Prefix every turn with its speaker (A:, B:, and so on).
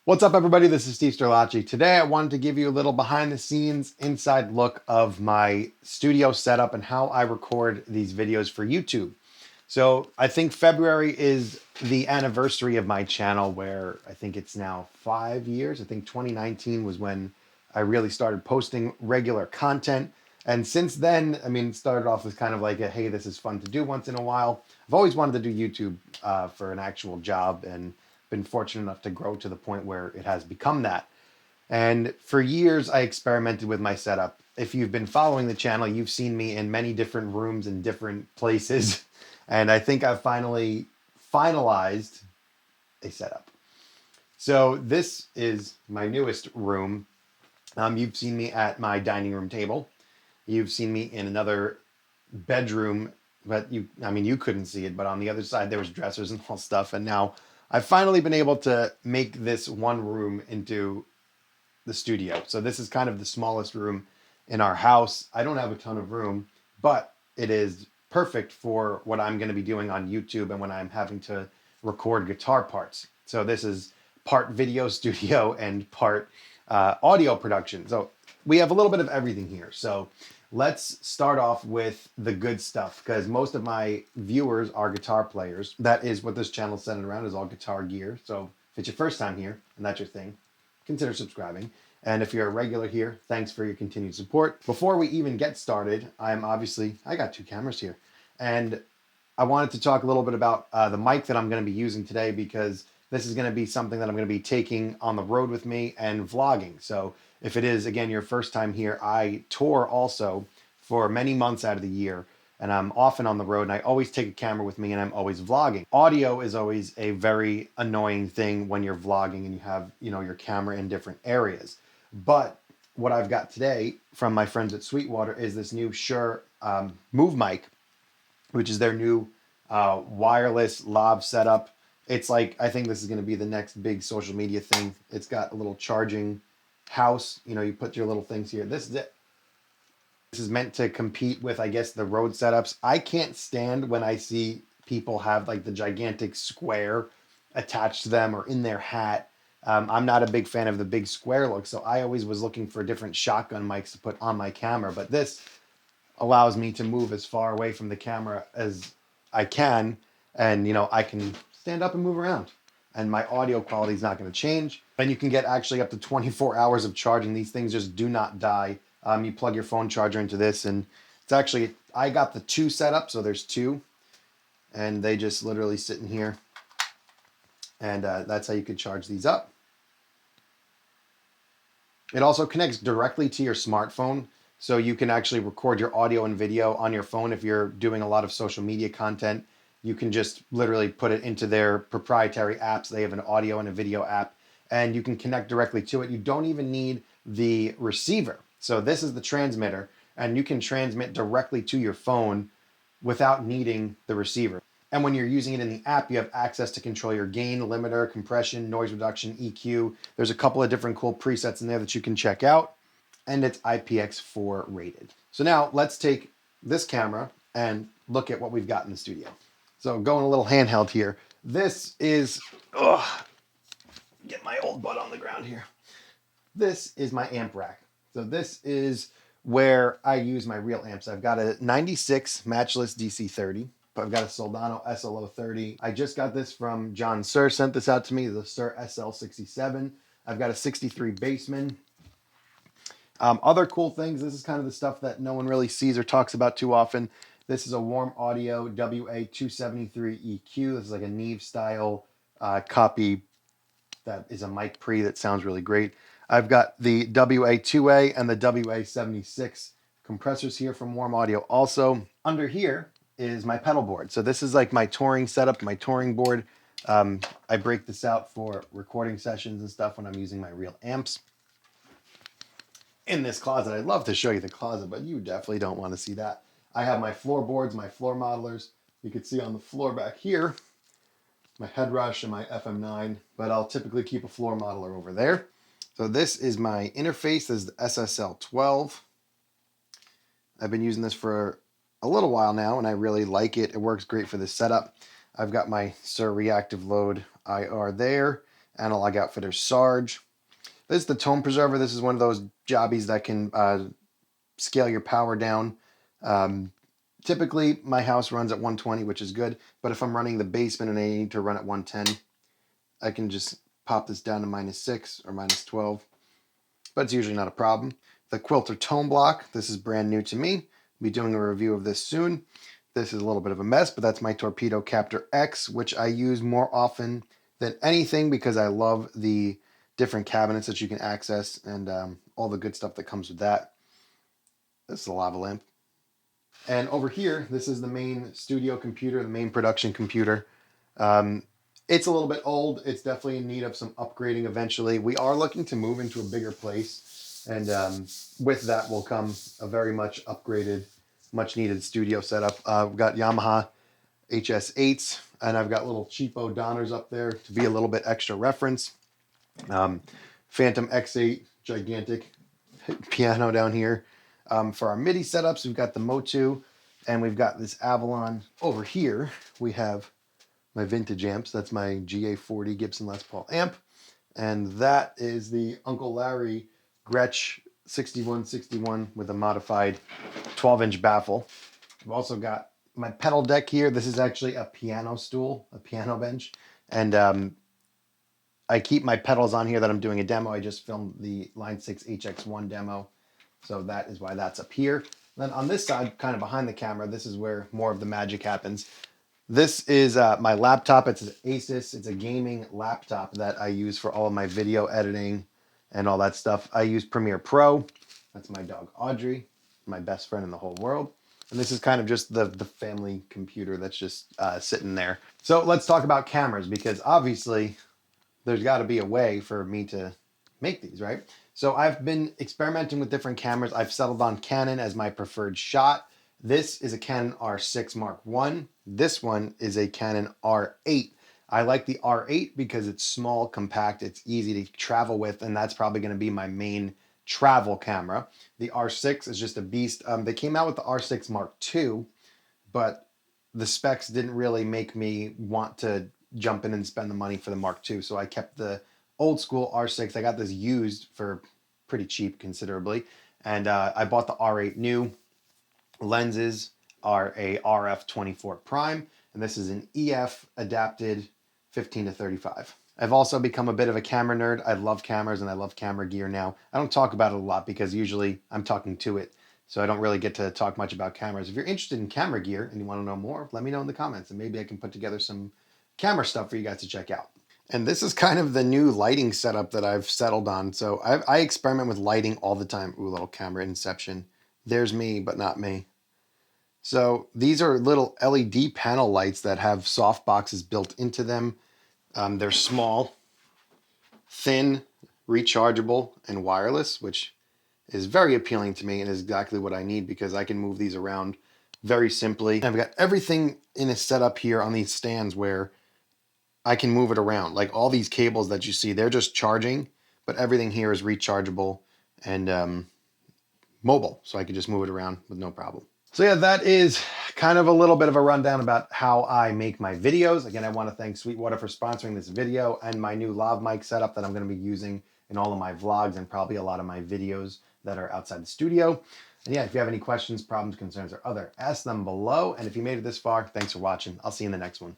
A: What's up, everybody? This is Steve Sterlacci. Today, I wanted to give you a little behind the scenes inside look of my studio setup and how I record these videos for YouTube. So I think February is the anniversary of my channel, where I think it's now 5 years. I think 2019 was when I really started posting regular content. And since then, I mean, it started off as kind of like a, hey, this is fun to do once in a while. I've always wanted to do YouTube for an actual job, and been fortunate enough to grow to the point where it has become that. And for years, I experimented with my setup. If you've been following the channel, you've seen me in many different rooms in different places. And I think I've finally finalized a setup. So this is my newest room. You've seen me at my dining room table. You've seen me in another bedroom, but you couldn't see it, but on the other side, there was dressers and all stuff. And now I've finally been able to make this one room into the studio. So this is kind of the smallest room in our house. I don't have a ton of room, but it is perfect for what I'm going to be doing on YouTube and when I'm having to record guitar parts. So this is part video studio and part audio production. So we have a little bit of everything here. So let's start off with the good stuff, because most of my viewers are guitar players. That is what this channel is centered around, is all guitar gear. So if it's your first time here and that's your thing, consider subscribing. And if you're a regular here, thanks for your continued support. Before we even get started, I got two cameras here. And I wanted to talk a little bit about the mic that I'm going to be using today, because this is going to be something that I'm going to be taking on the road with me and vlogging. So if it is, again, your first time here, I tour also for many months out of the year, and I'm often on the road, and I always take a camera with me, and I'm always vlogging. Audio is always a very annoying thing when you're vlogging and you have, your camera in different areas. But what I've got today from my friends at Sweetwater is this new Shure MoveMic, which is their new wireless lav setup. It's like, I think this is going to be the next big social media thing. It's got a little charging house. You put your little things here. This is it. This is meant to compete with, I guess, the road setups. I can't stand when I see people have like the gigantic square attached to them or in their hat. I'm not a big fan of the big square look, so I always was looking for different shotgun mics to put on my camera. But this allows me to move as far away from the camera as I can, and I can stand up and move around, and my audio quality is not going to change. And you can get actually up to 24 hours of charging. These things just do not die. You plug your phone charger into this, and it's actually, I got the two set up, so there's two, and they just literally sit in here, and that's how you could charge these up. It also connects directly to your smartphone, so you can actually record your audio and video on your phone. If you're doing a lot of social media content, you can just literally put it into their proprietary apps. They have an audio and a video app, and you can connect directly to it. You don't even need the receiver. So this is the transmitter, and you can transmit directly to your phone without needing the receiver. And when you're using it in the app, you have access to control your gain, limiter, compression, noise reduction, EQ. There's a couple of different cool presets in there that you can check out, and it's IPX4 rated. So now let's take this camera and look at what we've got in the studio. So going a little handheld here. This is, get my old butt on the ground here. This is my amp rack. So this is where I use my real amps. I've got a 96 matchless DC30. I've got a Soldano SL030. I just got this from John Sir, sent this out to me, the Sir SL67. I've got a 63 Bassman. Other cool things, this is kind of the stuff that no one really sees or talks about too often. This is a Warm Audio WA273 EQ. This is like a Neve style copy that is a mic pre that sounds really great. I've got the WA2A and the WA76 compressors here from Warm Audio also. Under here is my pedal board. So this is like my touring setup, my touring board. I break this out for recording sessions and stuff when I'm using my real amps. In this closet, I'd love to show you the closet, but you definitely don't want to see that. I have my floorboards, my floor modelers. You can see on the floor back here, my head rush and my FM9, but I'll typically keep a floor modeler over there. So this is my interface. This is the SSL12. I've been using this for a little while now, and I really like it. It works great for this setup. I've got my Shure Reactive Load IR there, analog outfitter Sarge. This is the tone preserver. This is one of those jobbies that can scale your power down. Typically, my house runs at 120, which is good. But if I'm running the basement and I need to run at 110, I can just pop this down to -6 or -12. But it's usually not a problem. The Quilter tone block. This is brand new to me. I'll be doing a review of this soon. This is a little bit of a mess, but that's my Torpedo Captor X, which I use more often than anything because I love the different cabinets that you can access and all the good stuff that comes with that. This is a lava lamp. And over here, this is the main studio computer, the main production computer. It's a little bit old. It's definitely in need of some upgrading eventually. We are looking to move into a bigger place. And with that will come a very much upgraded, much needed studio setup. We've got Yamaha HS8s, and I've got little cheapo Donners up there to be a little bit extra reference. Phantom X8, gigantic piano down here. For our MIDI setups, we've got the Motu, and we've got this Avalon. Over here, we have my vintage amps. That's my GA40 Gibson Les Paul amp. And that is the Uncle Larry Gretsch 6161 with a modified 12-inch baffle. I've also got my pedal deck here. This is actually a piano stool, a piano bench. And I keep my pedals on here that I'm doing a demo. I just filmed the Line 6 HX1 demo. So that is why that's up here. Then on this side, kind of behind the camera, this is where more of the magic happens. This is my laptop. It's an Asus. It's a gaming laptop that I use for all of my video editing and all that stuff. I use Premiere Pro. That's my dog, Audrey, my best friend in the whole world. And this is kind of just the family computer that's just sitting there. So let's talk about cameras, because obviously there's got to be a way for me to make these, right? So I've been experimenting with different cameras. I've settled on Canon as my preferred shot. This is a Canon R6 Mark I. This one is a Canon R8. I like the R8 because it's small, compact, it's easy to travel with, and that's probably going to be my main travel camera. The R6 is just a beast. They came out with the R6 Mark II, but the specs didn't really make me want to jump in and spend the money for the Mark II, so I kept the old school R6. I got this used for pretty cheap, considerably, and I bought the R8 new. Lenses are a RF 24 prime, and this is an EF adapted 15 to 35. I've also become a bit of a camera nerd. I love cameras and I love camera gear now. I don't talk about it a lot because usually I'm talking to it, so I don't really get to talk much about cameras. If you're interested in camera gear and you want to know more, let me know in the comments, and maybe I can put together some camera stuff for you guys to check out. And this is kind of the new lighting setup that I've settled on. So I experiment with lighting all the time. Ooh, little camera inception. There's me, but not me. So these are little LED panel lights that have soft boxes built into them. They're small, thin, rechargeable, and wireless, which is very appealing to me and is exactly what I need because I can move these around very simply. And I've got everything in a setup here on these stands where I can move it around. Like all these cables that you see, they're just charging, but everything here is rechargeable and mobile, so I can just move it around with no problem. So yeah, that is kind of a little bit of a rundown about how I make my videos. Again, I want to thank Sweetwater for sponsoring this video and my new lav mic setup that I'm going to be using in all of my vlogs and probably a lot of my videos that are outside the studio. And yeah, if you have any questions, problems, concerns, or other, ask them below. And if you made it this far, thanks for watching. I'll see you in the next one.